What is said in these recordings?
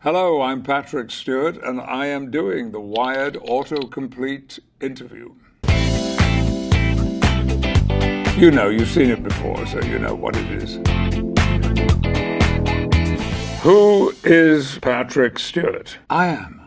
Hello, I'm Patrick Stewart, and I am doing the Wired Autocomplete interview. You know, you've seen it before, so you know what it is. Who is Patrick Stewart? I am.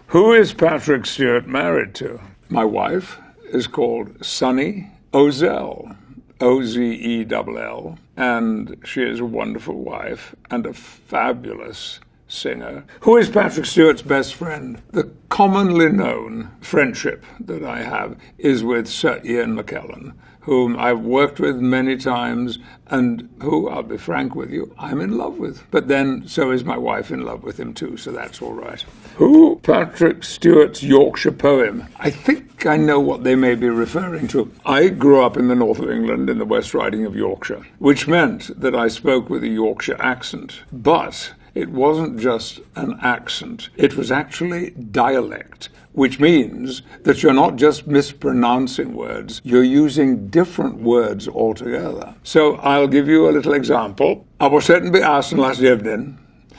Who is Patrick Stewart married to? My wife is called Sunny Ozell, Ozell, and she is a wonderful wife and a fabulous singer. Who is Patrick Stewart's best friend? The commonly known friendship that I have is with Sir Ian Mckellen, whom I've worked with many times and who, I'll be frank with you, I'm in love with. But then so is my wife in love with him too, so that's all right. Who Patrick Stewart's Yorkshire poem? I think I know what they may be referring to. I grew up in the north of England in the West Riding of Yorkshire, which meant that I spoke with a Yorkshire accent. But it wasn't just an accent, it was actually dialect, which means that you're not just mispronouncing words, you're using different words altogether. So I'll give you a little example. I was sitting by Arsenal last evening.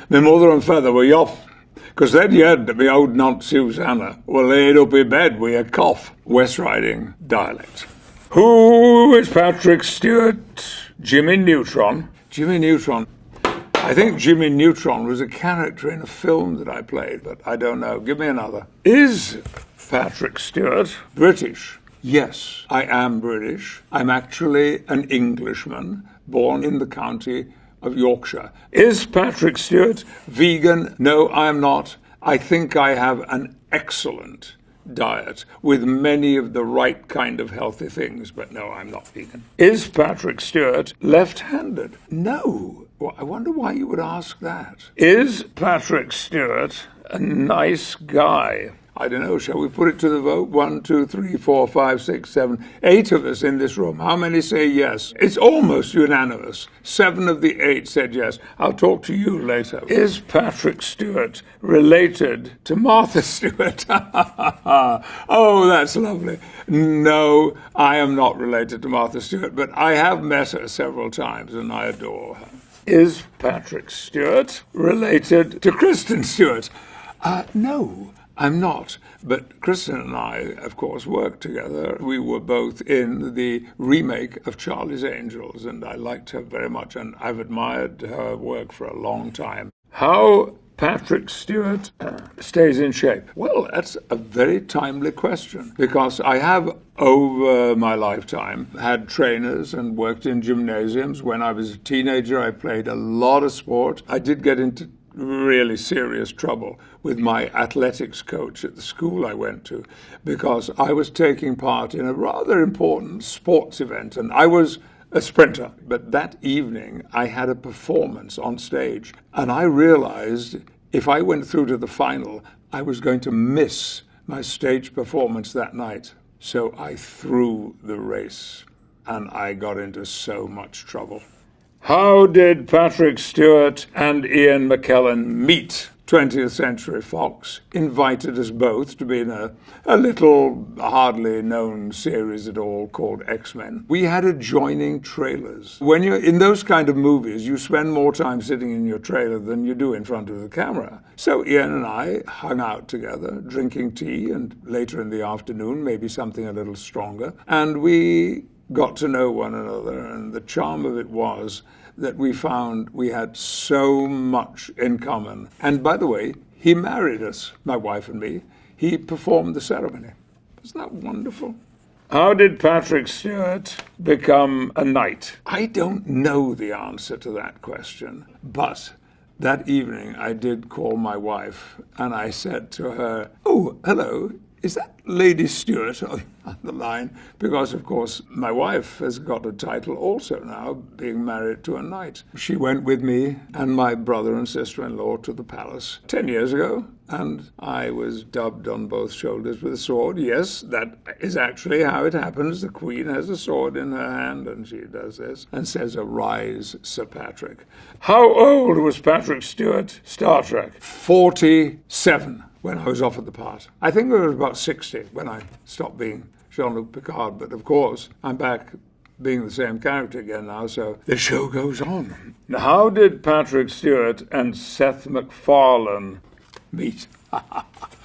My mother and father were off, because they'd heard that my old Aunt Susanna were laid up in bed with a cough. West Riding dialect. Who is Patrick Stewart? Jimmy Neutron. Jimmy Neutron. I think Jimmy Neutron was a character in a film that I played, but I don't know. Give me another. Is Patrick Stewart British? Yes, I am British. I'm actually an Englishman, born in the county of Yorkshire. Is Patrick Stewart vegan? No, I am not. I think I have an excellent diet with many of the right kind of healthy things, but no, I'm not vegan. Is Patrick Stewart left-handed? No. Well, I wonder why you would ask that. Is Patrick Stewart a nice guy? I don't know. Shall we put it to the vote? 1, 2, 3, 4, 5, 6, 7, 8 of us in this room. How many say yes? It's almost unanimous. 7 of the 8 said yes. I'll talk to you later. Is Patrick Stewart related to Martha Stewart? Oh, that's lovely. No, I am not related to Martha Stewart, but I have met her several times and I adore her. Is Patrick Stewart related to Kristen Stewart? No. I'm not, but Kristen and I, of course, worked together. We were both in the remake of Charlie's Angels, and I liked her very much, and I've admired her work for a long time. How Patrick Stewart stays in shape? Well, that's a very timely question, because I have, over my lifetime, had trainers and worked in gymnasiums. When I was a teenager, I played a lot of sport. I did get into really serious trouble with my athletics coach at the school I went to because I was taking part in a rather important sports event and I was a sprinter. But that evening I had a performance on stage and I realized if I went through to the final, I was going to miss my stage performance that night. So I threw the race and I got into so much trouble. How did Patrick Stewart and Ian Mckellen meet? 20th Century Fox invited us both to be in a little hardly known series at all called X-Men. We had adjoining trailers. When you're in those kind of movies, you spend more time sitting in your trailer than you do in front of the camera. So Ian and I hung out together, drinking tea, and later in the afternoon, maybe something a little stronger. And we got to know one another, and the charm of it was that we found we had so much in common. And by the way, he married us, my wife and me. He performed the ceremony. Isn't that wonderful? How did Patrick Stewart become a knight? I don't know the answer to that question, but that evening I did call my wife and I said to her, "Oh, hello. Is that Lady Stewart on the line?" Because, of course, my wife has got a title also now, being married to a knight. She went with me and my brother and sister-in-law to the palace 10 years ago, and I was dubbed on both shoulders with a sword. Yes, that is actually how it happens. The Queen has a sword in her hand, and she does this, and says, "Arise, Sir Patrick." How old was Patrick Stewart, Star Trek? 47. When I was offered the part. I think I was about 60 when I stopped being Jean-Luc Picard, but of course I'm back being the same character again now, so the show goes on. Now, how did Patrick Stewart and Seth MacFarlane meet?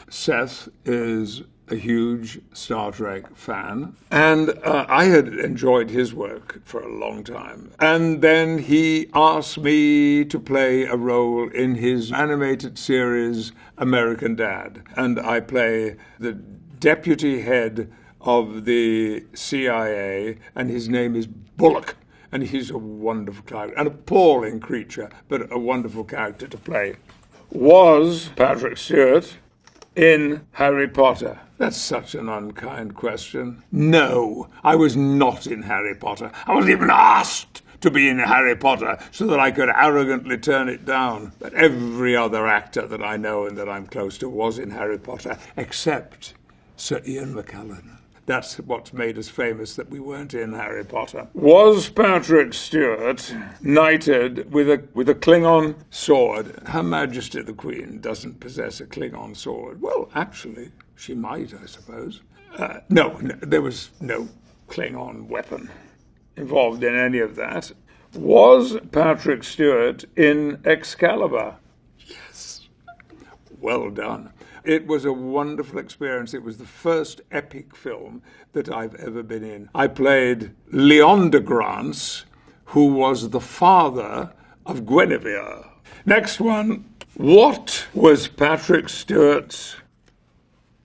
Seth is a huge Star Trek fan, and I had enjoyed his work for a long time. And then he asked me to play a role in his animated series American Dad, and I play the deputy head of the CIA, and his name is Bullock, and he's a wonderful character, an appalling creature, but a wonderful character to play. Was Patrick Stewart in Harry Potter? That's such an unkind question. No, I was not in Harry Potter. I wasn't even asked to be in Harry Potter so that I could arrogantly turn it down. But every other actor that I know and that I'm close to was in Harry Potter, except Sir Ian McKellen. That's what's made us famous, that we weren't in Harry Potter. Was Patrick Stewart knighted with a Klingon sword? Her Majesty the Queen doesn't possess a Klingon sword. Well, actually, she might, I suppose. No, there was no Klingon weapon involved in any of that. Was Patrick Stewart in Excalibur? Yes. Well done. It was a wonderful experience. It was the first epic film that I've ever been in. I played Leondegrance, who was the father of Guinevere. Next one. What was Patrick Stewart's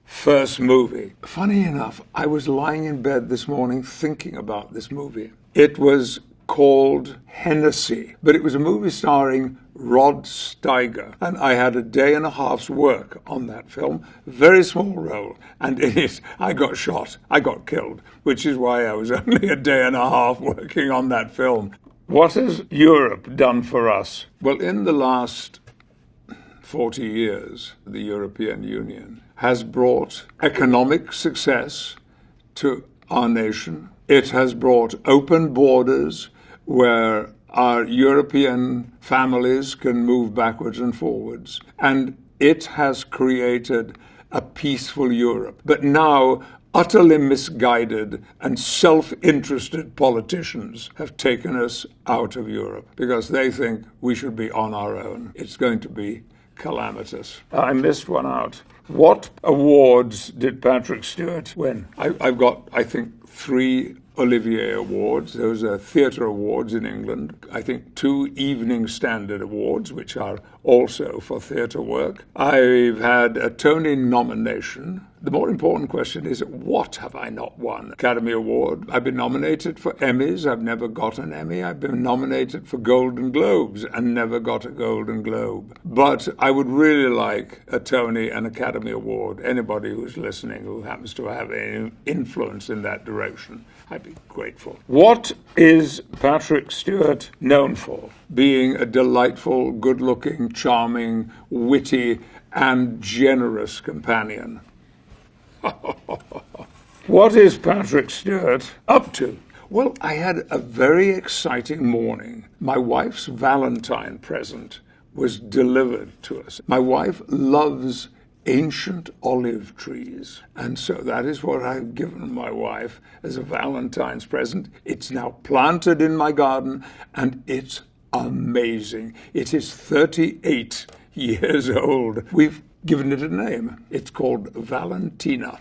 first movie? Funny enough, I was lying in bed this morning thinking about this movie. It was called Hennessy, but it was a movie starring Rod Steiger, and I had a day and a half's work on that film, very small role, and in it I got shot, I got killed, which is why I was only a day and a half working on that film. What has Europe done for us? Well, in the last 40 years, the European Union has brought economic success to our nation. It has brought open borders where our European families can move backwards and forwards. And it has created a peaceful Europe. But now, utterly misguided and self-interested politicians have taken us out of Europe because they think we should be on our own. It's going to be calamitous. I missed one out. What awards did Patrick Stewart win? I've got, I think, 3 Olivier Awards. Those are theatre awards in England. I think 2 Evening Standard Awards, which are also for theatre work. I've had a Tony nomination. The more important question is, what have I not won? Academy Award. I've been nominated for Emmys. I've never got an Emmy. I've been nominated for Golden Globes and never got a Golden Globe. But I would really like a Tony and Academy Award. Anybody who's listening who happens to have any influence in that direction, I'd be grateful. What is Patrick Stewart known for? Being a delightful, good-looking, charming, witty, and generous companion. What is Patrick Stewart up to? Well, I had a very exciting morning. My wife's Valentine present was delivered to us. My wife loves ancient olive trees, and so that is what I've given my wife as a Valentine's present. It's now planted in my garden, and it's amazing. It is 38 years old. We've given it a name. It's called Valentina.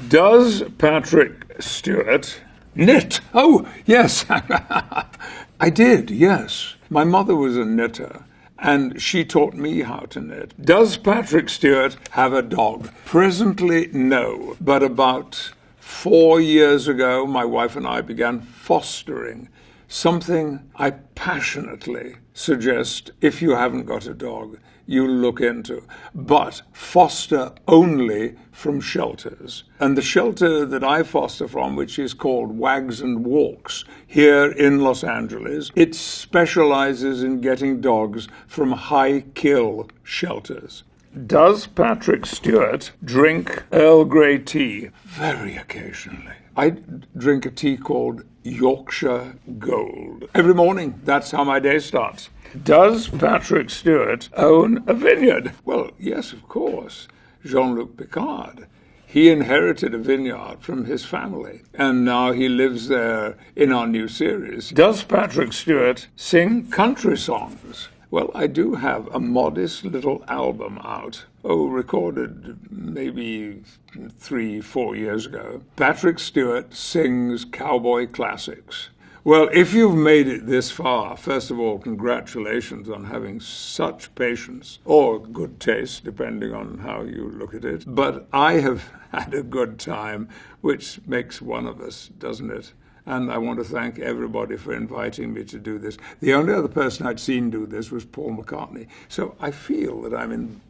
Does Patrick Stewart knit? Oh, yes. I did, yes. My mother was a knitter, and she taught me how to knit. Does Patrick Stewart have a dog? Presently, no. But about 4 years ago, my wife and I began fostering something I passionately suggest, if you haven't got a dog, you look into. But foster only from shelters. And the shelter that I foster from, which is called Wags and Walks, here in Los Angeles, it specializes in getting dogs from high-kill shelters. Does Patrick Stewart drink Earl Grey tea? Very occasionally. I drink a tea called Yorkshire Gold. Every morning, that's how my day starts. Does Patrick Stewart own a vineyard? Well, yes, of course. Jean-Luc Picard. he inherited a vineyard from his family, and now he lives there in our new series. Does Patrick Stewart sing country songs? Well, I do have a modest little album out, recorded maybe 3-4 years ago. Patrick Stewart sings cowboy classics. Well, if you've made it this far, first of all, congratulations on having such patience, or good taste, depending on how you look at it. But I have had a good time, which makes one of us, doesn't it? And I want to thank everybody for inviting me to do this. The only other person I'd seen do this was Paul McCartney. So I feel that I'm in